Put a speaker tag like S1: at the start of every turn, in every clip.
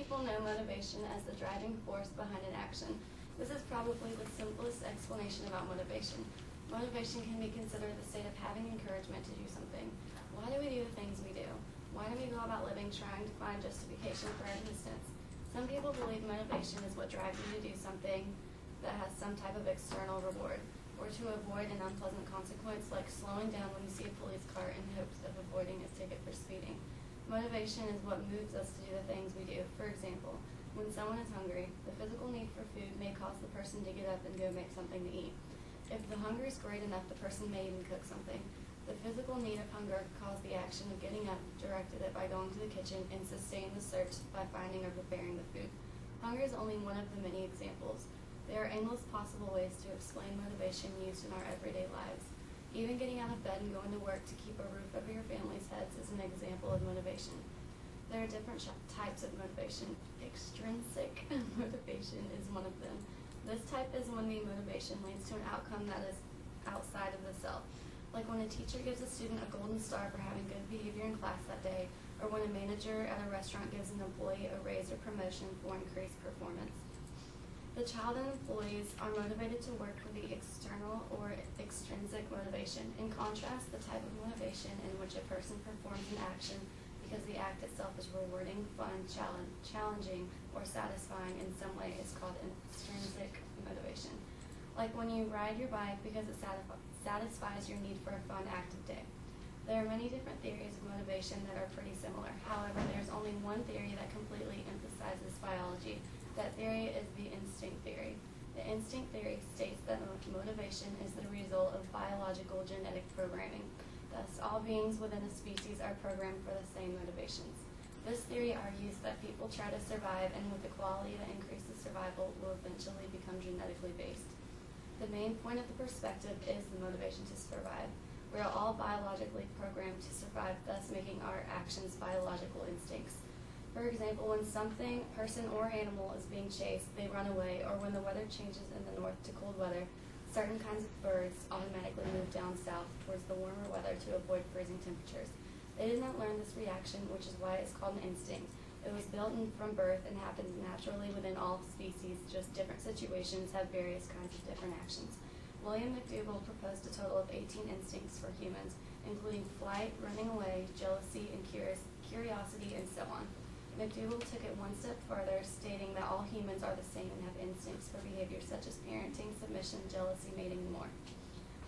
S1: people know motivation as the driving force behind an action. This is probably the simplest explanation about motivation. Motivation can be considered the state of having encouragement to do something. Why do we do the things we do? Why do we go about living trying to find justification for our existence? Some people believe motivation is what drives you to do something that has some type of external reward, or to avoid an unpleasant consequence like slowing down when you see a police car in hopes of avoiding a ticket for speeding. Motivation is what moves us to do the things we do. For example, when someone is hungry, the physical need for food may cause the person to get up and go make something to eat. If the hunger is great enough, the person may even cook something. The physical need of hunger caused the action of getting up, directed it by going to the kitchen, and sustained the search by finding or preparing the food. Hunger is only one of the many examples. There are endless possible ways to explain motivation used in our everyday lives. Even getting out of bed and going to work to keep a roof over your family's heads is an example of motivation. There are different types of motivation. Extrinsic motivation is one of them. This type is when the motivation leads to an outcome that is outside of the self, like when a teacher gives a student a golden star for having good behavior in class that day, or when a manager at a restaurant gives an employee a raise or promotion for increased performance. The child and employees are motivated to work for the external or extrinsic motivation. In contrast, the type of motivation in which a person performs an action because the act itself is rewarding, fun, challenging, or satisfying in some way is called extrinsic motivation. Like when you ride your bike because it satisfies your need for a fun, active day. There are many different theories of motivation that are pretty similar. However, there's only one theory that completely emphasizes biology. That theory is the instinct theory. The instinct theory states that motivation is the result of biological genetic programming. Thus, all beings within a species are programmed for the same motivations. This theory argues that people try to survive, and with the quality that increases survival will eventually become genetically based. The main point of the perspective is the motivation to survive. We are all biologically programmed to survive, thus making our actions biological instincts. For example, when something, person or animal is being chased, they run away, or when the weather changes in the north to cold weather, certain kinds of birds automatically move down south towards the warmer weather to avoid freezing temperatures. They did not learn this reaction, which is why it's called an instinct. It was built in from birth and happens naturally within all species, just different situations have various kinds of different actions. William McDougall proposed a total of 18 instincts for humans, including flight, running away, jealousy, and curiosity, and so on. McDougall took it one step further, stating that all humans are the same and have instincts for behavior such as parenting, submission, jealousy, mating, and more.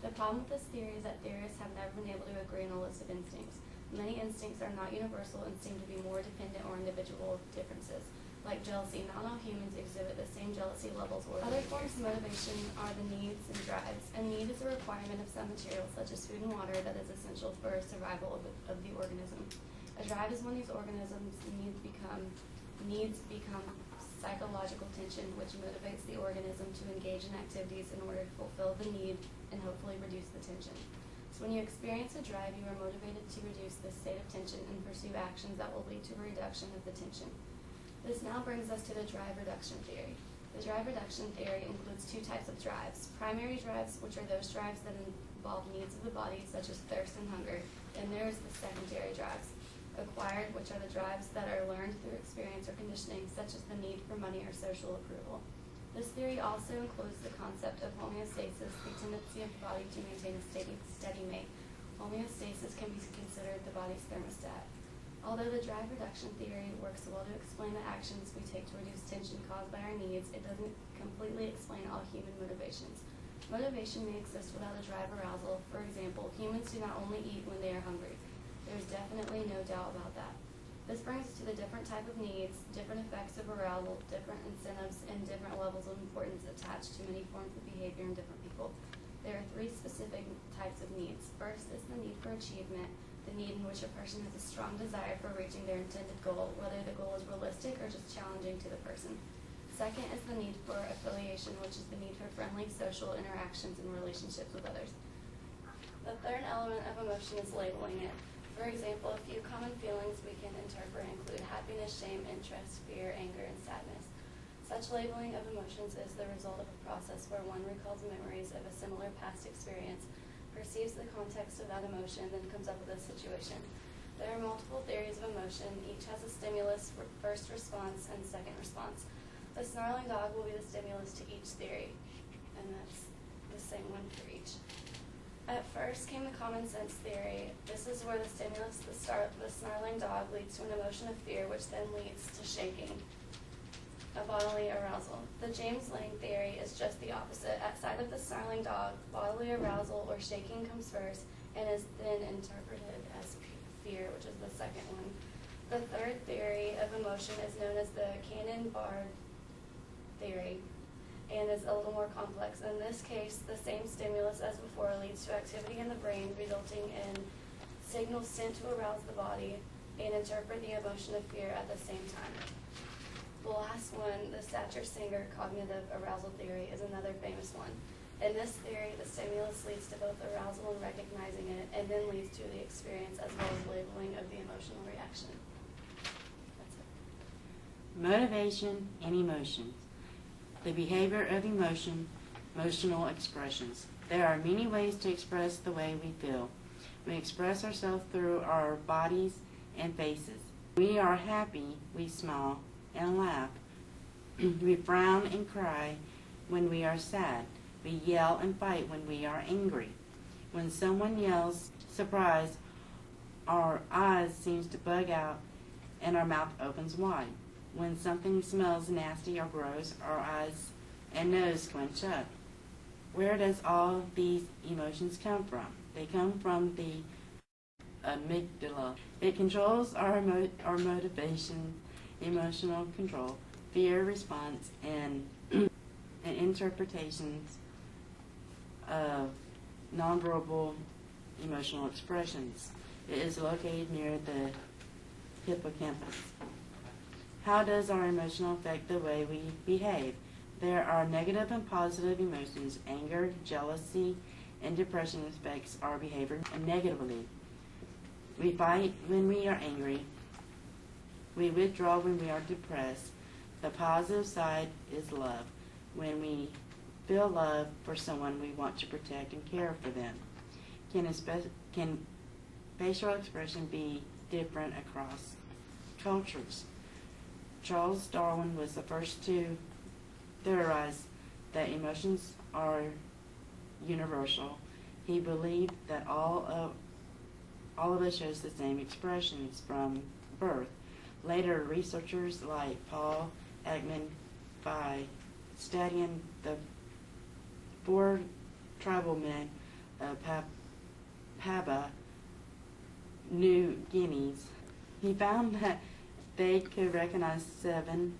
S1: The problem with this theory is that theorists have never been able to agree on a list of instincts. Many instincts are not universal and seem to be more dependent or individual differences. Like jealousy, not all humans exhibit the same jealousy levels or other forms of motivation are the needs and drives. A need is a requirement of some material, such as food and water, that is essential for survival of the organism. A drive is when these organisms' needs become psychological tension, which motivates the organism to engage in activities in order to fulfill the need and hopefully reduce the tension. So when you experience a drive, you are motivated to reduce this state of tension and pursue actions that will lead to a reduction of the tension. This now brings us to the drive reduction theory. The drive reduction theory includes two types of drives. Primary drives, which are those drives that involve needs of the body, such as thirst and hunger, and there is the secondary drives. Acquired, which are the drives that are learned through experience or conditioning, such as the need for money or social approval. This theory also includes the concept of homeostasis, the tendency of the body to maintain a steady mate. Homeostasis can be considered the body's thermostat. Although the drive reduction theory works well to explain the actions we take to reduce tension caused by our needs, it doesn't completely explain all human motivations. Motivation may exist without a drive arousal. For example, humans do not only eat when they are hungry. There's definitely no doubt about that. This brings us to the different type of needs, different effects of arousal, different incentives, and different levels of importance attached to many forms of behavior in different people. There are three specific types of needs. First is the need for achievement, the need in which a person has a strong desire for reaching their intended goal, whether the goal is realistic or just challenging to the person. Second is the need for affiliation, which is the need for friendly social interactions and relationships with others. The third element of emotion is labeling it. For example, a few common feelings we can interpret include happiness, shame, interest, fear, anger, and sadness. Such labeling of emotions is the result of a process where one recalls memories of a similar past experience, perceives the context of that emotion, then comes up with a situation. There are multiple theories of emotion. Each has a stimulus, first response, and second response. The snarling dog will be the stimulus to each theory, and that's the same one for each. At first came the common sense theory. This is where the stimulus, the snarling dog, leads to an emotion of fear, which then leads to shaking, a bodily arousal. The James Lang theory is just the opposite. At sight of the snarling dog, bodily arousal or shaking comes first and is then interpreted as fear, which is the second one. The third theory of emotion is known as the Cannon-Bard theory and is a little more complex. In this case, the same stimulus as before leads to activity in the brain, resulting in signals sent to arouse the body and interpret the emotion of fear at the same time. The last one, the Satcher-Singer cognitive arousal theory, is another famous one. In this theory, the stimulus leads to both arousal and recognizing it, and then leads to the experience as well as labeling of the emotional reaction. That's it.
S2: Motivation and emotions. The behavior of emotional expressions. There are many ways to express the way we feel. We express ourselves through our bodies and faces. We are happy, we smile and laugh. We frown and cry when we are sad. We yell and fight when we are angry. When someone yells surprise, our eyes seem to bug out and our mouth opens wide. When something smells nasty or gross, our eyes and nose squinch up. Where does all these emotions come from? They come from the amygdala. It controls our motivation, emotional control, fear response, and interpretations of nonverbal emotional expressions. It is located near the hippocampus. How does our emotion affect the way we behave? There are negative and positive emotions. Anger, jealousy, and depression affects our behavior negatively. We fight when we are angry. We withdraw when we are depressed. The positive side is love. When we feel love for someone, we want to protect and care for them. Can facial expression be different across cultures? Charles Darwin was the first to theorize that emotions are universal. He believed that all of us shows the same expressions from birth. Later, researchers like Paul Ekman, by studying the 4 tribal men of Papua New Guinea, he found that they could recognize 7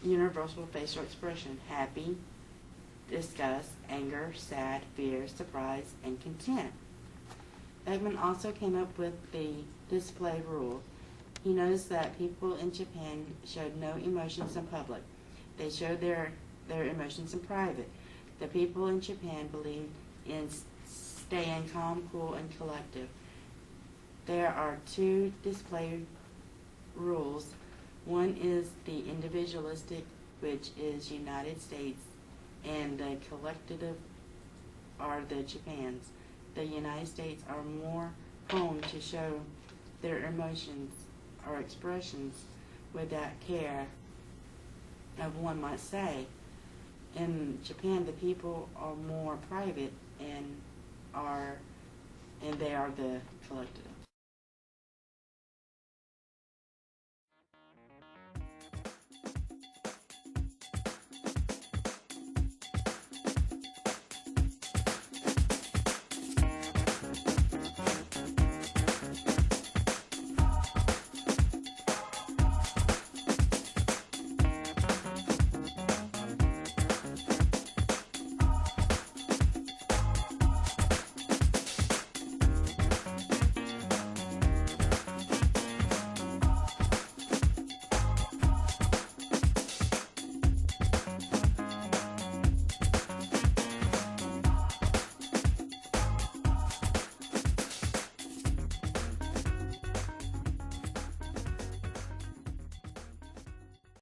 S2: universal facial expressions: happy, disgust, anger, sad, fear, surprise, and content. Ekman also came up with the display rule. He noticed that people in Japan showed no emotions in public. They showed their emotions in private. The people in Japan believed in staying calm, cool, and collective. There are 2 display rules. One is the individualistic, which is United States, and the collective are the Japans. The United States are more prone to show their emotions or expressions without care of one might say. In Japan, the people are more private and they are the collective.